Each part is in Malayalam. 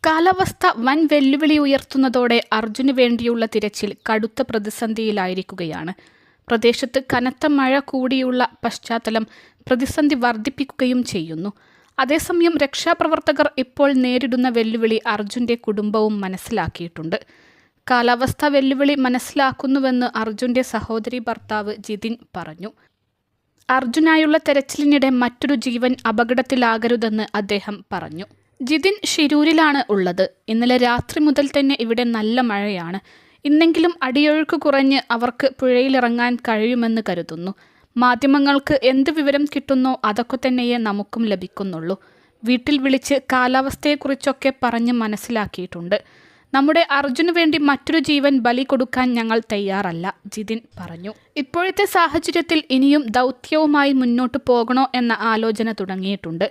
കാലാവസ്ഥ വൻ വെല്ലുവിളി ഉയർത്തുന്നതോടെ അർജുന് വേണ്ടിയുള്ള തിരച്ചിൽ കടുത്ത പ്രതിസന്ധിയിലായിരിക്കുകയാണ്. പ്രദേശത്ത് കനത്ത മഴ കൂടിയുള്ള പശ്ചാത്തലം പ്രതിസന്ധി വർദ്ധിപ്പിക്കുകയും ചെയ്യുന്നു. അതേസമയം രക്ഷാപ്രവർത്തകർ ഇപ്പോൾ നേരിടുന്ന വെല്ലുവിളി അർജുൻ്റെ കുടുംബവും മനസ്സിലാക്കിയിട്ടുണ്ട്. കാലാവസ്ഥ വെല്ലുവിളി മനസ്സിലാക്കുന്നുവെന്ന് അർജുൻ്റെ സഹോദരി ഭർത്താവ് ജിതിൻ പറഞ്ഞു. അർജുനായുള്ള തെരച്ചിലിനിടെ മറ്റൊരു ജീവൻ അപകടത്തിലാകരുതെന്ന് അദ്ദേഹം പറഞ്ഞു. ജിതിൻ ഷിരൂരിലാണ് ഉള്ളത്. ഇന്നലെ രാത്രി മുതൽ തന്നെ ഇവിടെ നല്ല മഴയാണ്. ഇന്നെങ്കിലും അടിയൊഴുക്ക് കുറഞ്ഞ് അവർക്ക് പുഴയിലിറങ്ങാൻ കഴിയുമെന്ന് കരുതുന്നു. മാധ്യമങ്ങൾക്ക് എന്ത് വിവരം കിട്ടുന്നോ അതൊക്കെ തന്നെയേ നമുക്കും ലഭിക്കുന്നുള്ളൂ. വീട്ടിൽ വിളിച്ച് കാലാവസ്ഥയെക്കുറിച്ചൊക്കെ പറഞ്ഞ് മനസ്സിലാക്കിയിട്ടുണ്ട്. നമ്മുടെ അർജുന് വേണ്ടി മറ്റൊരു ജീവൻ ബലി കൊടുക്കാൻ ഞങ്ങൾ തയ്യാറല്ല, ജിതിൻ പറഞ്ഞു. ഇപ്പോഴത്തെ സാഹചര്യത്തിൽ ഇനിയും ദൗത്യവുമായി മുന്നോട്ട് പോകണോ എന്ന ആലോചന തുടങ്ങിയിട്ടുണ്ട്.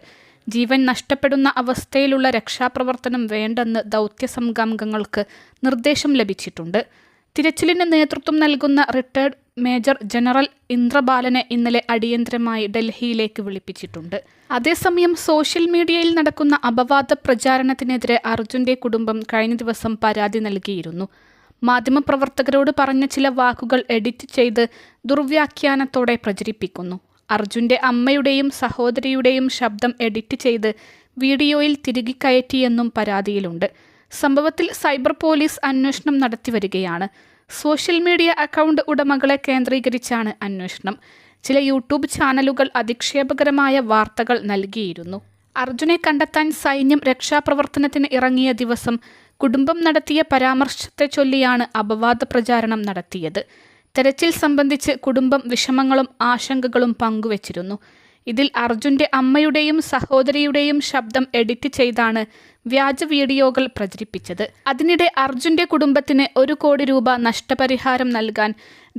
ജീവൻ നഷ്ടപ്പെടുന്ന അവസ്ഥയിലുള്ള രക്ഷാപ്രവർത്തനം വേണ്ടെന്ന് ദൗത്യസംഘാംഗങ്ങൾക്ക് നിർദ്ദേശം ലഭിച്ചിട്ടുണ്ട്. തിരച്ചിലിന് നേതൃത്വം നൽകുന്ന റിട്ടയർഡ് മേജർ ജനറൽ ഇന്ദ്രബാലനെ ഇന്നലെ അടിയന്തരമായി ഡൽഹിയിലേക്ക് വിളിപ്പിച്ചിട്ടുണ്ട്. അതേസമയം സോഷ്യൽ മീഡിയയിൽ നടക്കുന്ന അപവാദ പ്രചാരണത്തിനെതിരെ അർജുൻ്റെ കുടുംബം കഴിഞ്ഞ ദിവസം പരാതി നൽകിയിരുന്നു. മാധ്യമപ്രവർത്തകരോട് പറഞ്ഞ ചില വാക്കുകൾ എഡിറ്റ് ചെയ്ത് ദുർവ്യാഖ്യാനത്തോടെ പ്രചരിപ്പിക്കുന്നു. അർജുൻ്റെ അമ്മയുടെയും സഹോദരിയുടെയും ശബ്ദം എഡിറ്റ് ചെയ്ത് വീഡിയോയിൽ തിരികെ കയറ്റിയെന്നും പരാതിയിലുണ്ട്. സംഭവത്തിൽ സൈബർ പോലീസ് അന്വേഷണം നടത്തിവരികയാണ്. സോഷ്യൽ മീഡിയ അക്കൗണ്ട് ഉടമകളെ കേന്ദ്രീകരിച്ചാണ് അന്വേഷണം. ചില യൂട്യൂബ് ചാനലുകൾ അധിക്ഷേപകരമായ വാർത്തകൾ നൽകിയിരുന്നു. അർജുനെ കണ്ടെത്താൻ സൈന്യം രക്ഷാപ്രവർത്തനത്തിന് ഇറങ്ങിയ ദിവസം കുടുംബം നടത്തിയ പരാമർശത്തെ ചൊല്ലിയാണ് അപവാദ പ്രചാരണം നടത്തിയത്. തെരച്ചിൽ സംബന്ധിച്ച് കുടുംബം വിഷമങ്ങളും ആശങ്കകളും പങ്കുവച്ചിരുന്നു. ഇതിൽ അർജുൻ്റെ അമ്മയുടെയും സഹോദരിയുടെയും ശബ്ദം എഡിറ്റ് ചെയ്താണ് വ്യാജ വീഡിയോകൾ പ്രചരിപ്പിച്ചത്. അതിനിടെ അർജുൻ്റെ കുടുംബത്തിന് 1 കോടി രൂപ നഷ്ടപരിഹാരം നൽകാൻ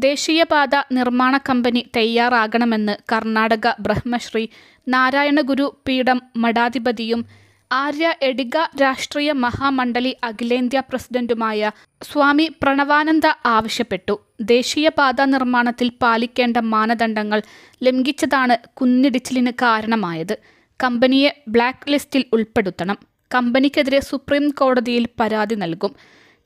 ദേശീയപാത നിർമ്മാണ കമ്പനി തയ്യാറാകണമെന്ന് കർണാടക ബ്രഹ്മശ്രീ നാരായണഗുരു പീഠം മഠാധിപതിയും ആര്യ എഡിഗ രാഷ്ട്രീയ മഹാമണ്ഡലി അഖിലേന്ത്യാ പ്രസിഡന്റുമായ സ്വാമി പ്രണവാനന്ദ ആവശ്യപ്പെട്ടു. ദേശീയപാത നിർമ്മാണത്തിൽ പാലിക്കേണ്ട മാനദണ്ഡങ്ങൾ ലംഘിച്ചതാണ് കുന്നിടിച്ചിലിന് കാരണമായത്. കമ്പനിയെ ബ്ലാക്ക് ലിസ്റ്റിൽ ഉൾപ്പെടുത്തണം. കമ്പനിക്കെതിരെ സുപ്രീം കോടതിയിൽ പരാതി നൽകും.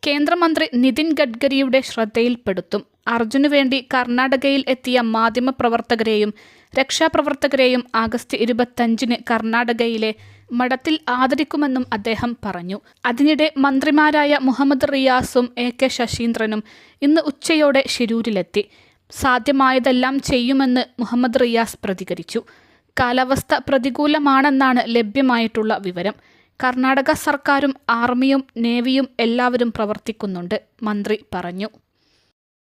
കേന്ദ്രമന്ത്രി നിതിൻ ഗഡ്കരിയുടെ ശ്രദ്ധയിൽപ്പെടുത്തും. അർജുനു വേണ്ടി കർണാടകയിൽ എത്തിയ മാധ്യമപ്രവർത്തകരെയും രക്ഷാപ്രവർത്തകരെയും ആഗസ്റ്റ് 25-ന് കർണാടകയിലെ മഠത്തിൽ ആദരിക്കുമെന്നും അദ്ദേഹം പറഞ്ഞു. അതിനിടെ മന്ത്രിമാരായ മുഹമ്മദ് റിയാസും AK ശശീന്ദ്രനും ഇന്ന് ഉച്ചയോടെ ഷിരൂരിലെത്തി. സാധ്യമായതെല്ലാം ചെയ്യുമെന്ന് മുഹമ്മദ് റിയാസ് പ്രതികരിച്ചു. കാലാവസ്ഥ പ്രതികൂലമാണെന്നാണ് ലഭ്യമായിട്ടുള്ള വിവരം. കർണാടക സർക്കാരും ആർമിയും നേവിയും എല്ലാവരും പ്രവർത്തിക്കുന്നുണ്ട്, മന്ത്രി പറഞ്ഞു.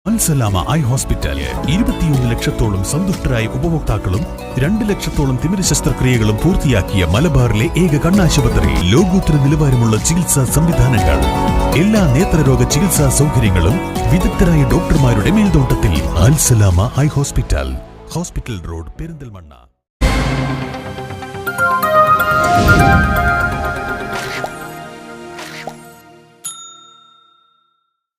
അൽസലാമ ഐ ഹോസ്പിറ്റൽ 21 ലക്ഷത്തോളം സന്തുഷ്ടരായ ഉപഭോക്താക്കളും 2 ലക്ഷത്തോളം തിമിര ശസ്ത്രക്രിയകളും പൂർത്തിയാക്കിയ മലബാറിലെ ഏക കണ്ണാശുപത്രി. ലോകോത്തര നിലവാരമുള്ള ചികിത്സാ സംവിധാനങ്ങൾ, എല്ലാ നേത്രരോഗ ചികിത്സാ സൗകര്യങ്ങളും വിദഗ്ധരായ ഡോക്ടർമാരുടെ മേൽനോട്ടത്തിൽ. Al Salama eye hospital, hospital road, Perinthalmanna.